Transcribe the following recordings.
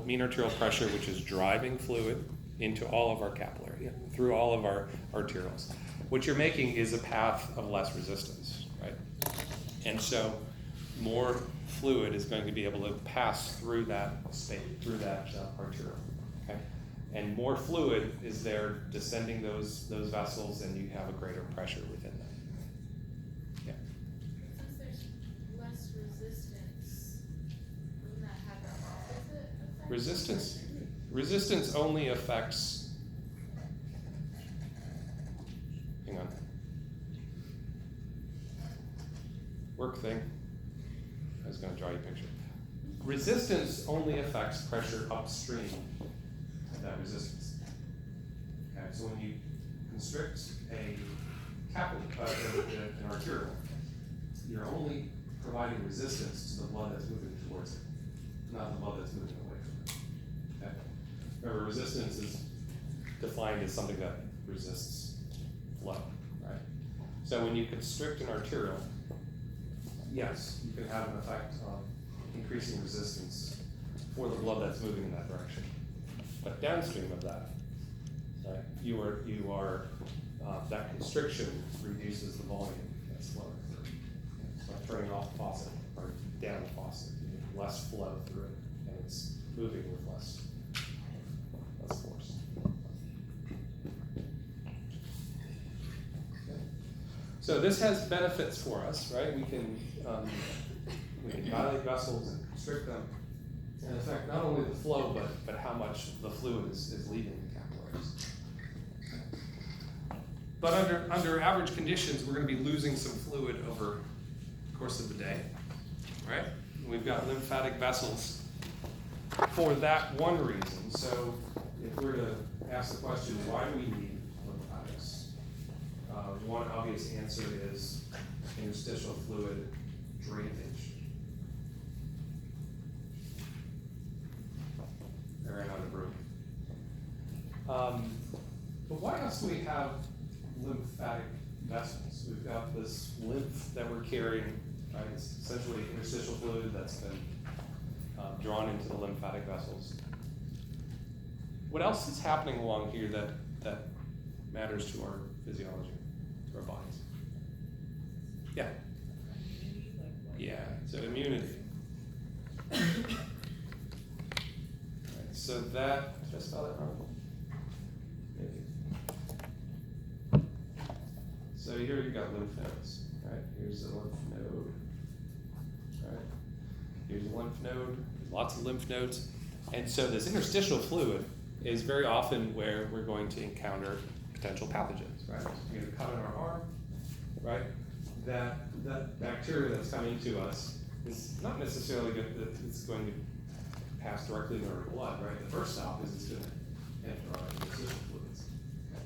mean arterial pressure, which is driving fluid into all of our capillary, through all of our arterioles. What you're making is a path of less resistance, right? And so more fluid is going to be able to pass through that space, through that arteriole, okay? And more fluid is there descending those vessels, and you have a greater pressure within them. Yeah. Since there's less resistance, wouldn't that have the opposite effect? Resistance only affects, hang on, work thing. I was going to draw you a picture. Resistance only affects pressure upstream of that resistance. Okay, so when you constrict an arteriole, you're only providing resistance to the blood that's moving towards it, not the blood that's moving away from it. Okay? Remember, resistance is defined as something that resists flow, right? So when you constrict an arteriole, yes, you can have an effect of increasing resistance for the blood that's moving in that direction. But downstream of that, right, you are that constriction reduces the volume that's flowing through. It's like turning off the faucet or down the faucet. You get less flow through it, and it's moving with less force. Okay. So this has benefits for us, right? We can dilate vessels and constrict them and affect not only the flow, but how much the fluid is leaving the capillaries. But under average conditions, we're going to be losing some fluid over the course of the day, right? We've got lymphatic vessels for that one reason. So if we're to ask the question, why do we need lymphatics? One obvious answer is interstitial fluid drainage. I ran out of room. But why else do we have lymphatic vessels? We've got this lymph that we're carrying, right? It's essentially interstitial fluid that's been drawn into the lymphatic vessels. What else is happening along here that matters to our physiology, to our bodies? Yeah. Yeah, so immunity. Right, so that, did I spell that wrong? Maybe. So here you've got lymph nodes, right? Here's a lymph node, right? Here's a lymph node, lots of lymph nodes. And so this interstitial fluid is very often where we're going to encounter potential pathogens, right? We get a cut on our arm, right? That bacteria that's coming to us is not necessarily good that it's going to pass directly into our blood, right? The first stop is it's going to enter our interstitial fluids. Okay.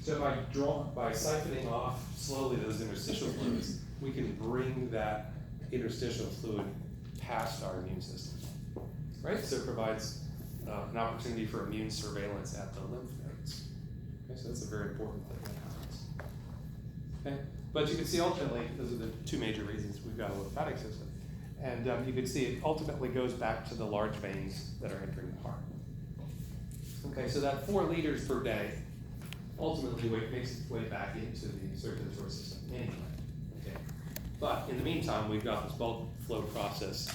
So by siphoning off slowly those interstitial fluids, we can bring that interstitial fluid past our immune system, right? So it provides an opportunity for immune surveillance at the lymph nodes. Okay, so that's a very important thing that happens. Okay, but you can see ultimately, those are the two major reasons we've got a lymphatic system. And you can see it ultimately goes back to the large veins that are entering the heart. Okay, so that 4 liters per day ultimately makes its way back into the circulatory system anyway. Okay, but in the meantime, we've got this bulk flow process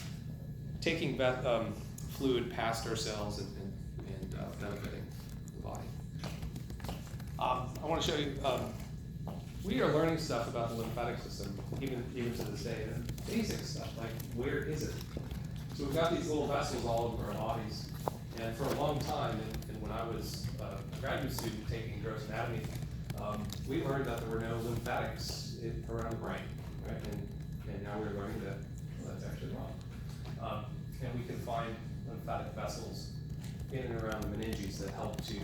taking fluid past our cells and benefiting the body. I want to show you, we are learning stuff about the lymphatic system, even to this day, and basic stuff, like where is it? So we've got these little vessels all over our bodies, and for a long time, and when I was a graduate student taking gross anatomy, we learned that there were no lymphatics around the brain, right? And now we're learning that that's actually wrong. And we can find lymphatic vessels in and around the meninges that help to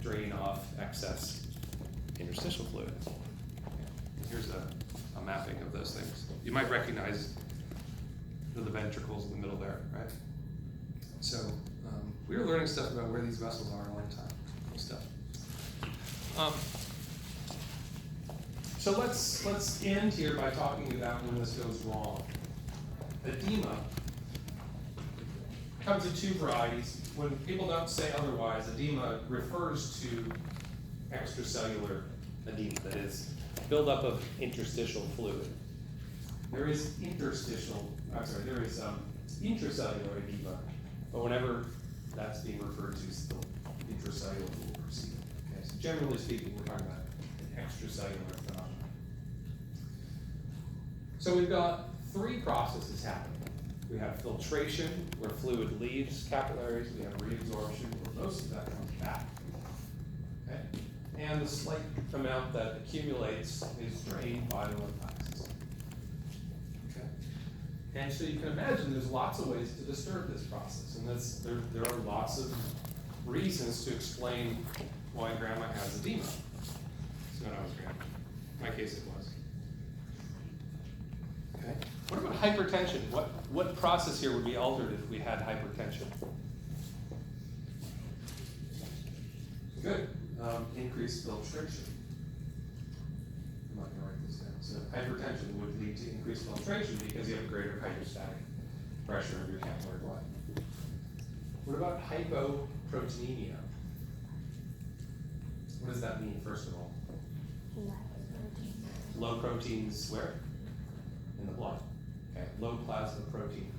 drain off excess interstitial fluid. Here's a mapping of those things. You might recognize the ventricles in the middle there, right? So we were learning stuff about where these vessels are a long time. Cool stuff. So let's end here by talking about when this goes wrong. Edema comes in two varieties. When people don't say otherwise, edema refers to extracellular edema, that is, buildup of interstitial fluid. There is intracellular edema, but whenever that's being referred to, still intracellular will proceed. Okay, so generally speaking, we're talking about an extracellular phenomenon. So we've got three processes happening. We have filtration, where fluid leaves capillaries. We have reabsorption, where most of that comes back. Okay? And the slight amount that accumulates is drained by the lymphatic system. Okay? And so you can imagine there's lots of ways to disturb this process. And there are lots of reasons to explain why grandma has edema. So when I was grandma. In my case it was. Okay. What about hypertension? What process here would be altered if we had hypertension? Good. Increased filtration. I'm not going to write this down. So hypertension would lead to increased filtration because you have greater hydrostatic pressure of your capillary blood. What about hypoproteinemia? What does that mean, first of all? Low proteins where? In the blood. Okay, low plasma protein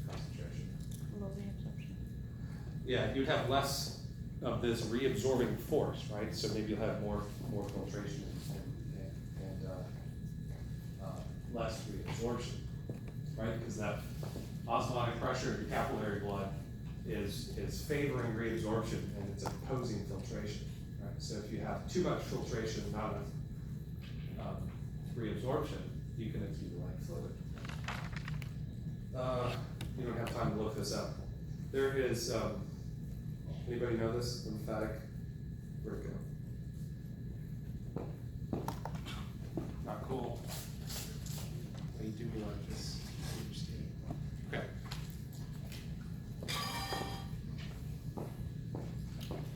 concentration. Low reabsorption. Yeah, you'd have less of this reabsorbing force, right? So maybe you'll have more filtration and less reabsorption, right? Because that osmotic pressure in your capillary blood is favoring reabsorption and it's opposing filtration, right? So if you have too much filtration, not enough reabsorption, you can accumulate fluid. You don't have time to look this up. There is, anybody know this? Lymphatic, where'd it go? Not cool. What do you do me like this? Okay.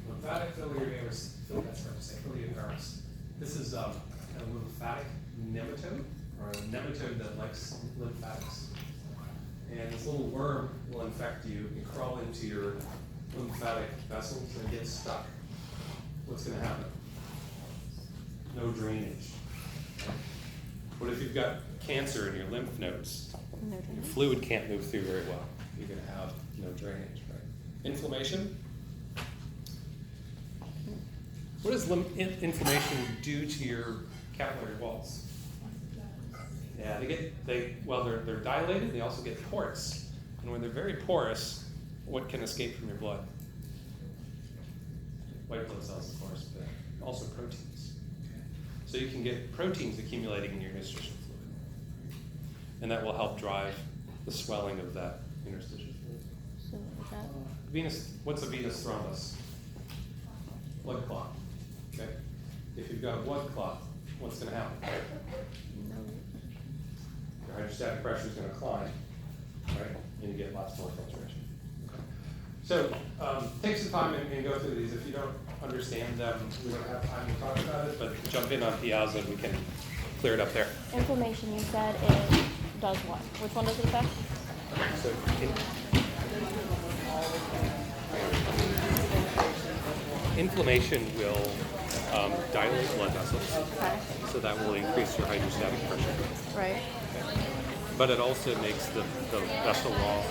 Lymphatic filioteris, that's hard to say, filioteris. This is a lymphatic nematode, or a nematode that likes lymphatics. And this little worm will infect you and crawl into your lymphatic vessels and get stuck. What's going to happen? No drainage. What if you've got cancer in your lymph nodes? No Your drainage. fluid can't move through very well. You're going to have no drainage, right? Inflammation. What does inflammation do to your capillary walls? Yeah, they're dilated. They also get porous, and when they're very porous, what can escape from your blood? White blood cells, of course, but also proteins. Okay. So you can get proteins accumulating in your interstitial fluid, and that will help drive the swelling of that interstitial fluid. So is that What's a venous thrombus? Blood clot. Okay. If you've got a blood clot, what's going to happen? no? Your hydrostatic pressure is going to climb, right? And you get lots more filtration. Okay. So take some time and go through these. If you don't understand them, we don't have time to talk about it, but jump in on Piazza and we can clear it up there. Inflammation, you said it does what? Which one does it affect? So inflammation will dilate blood vessels, Okay. so that will increase your hydrostatic pressure. Right. But it also makes the vessel wall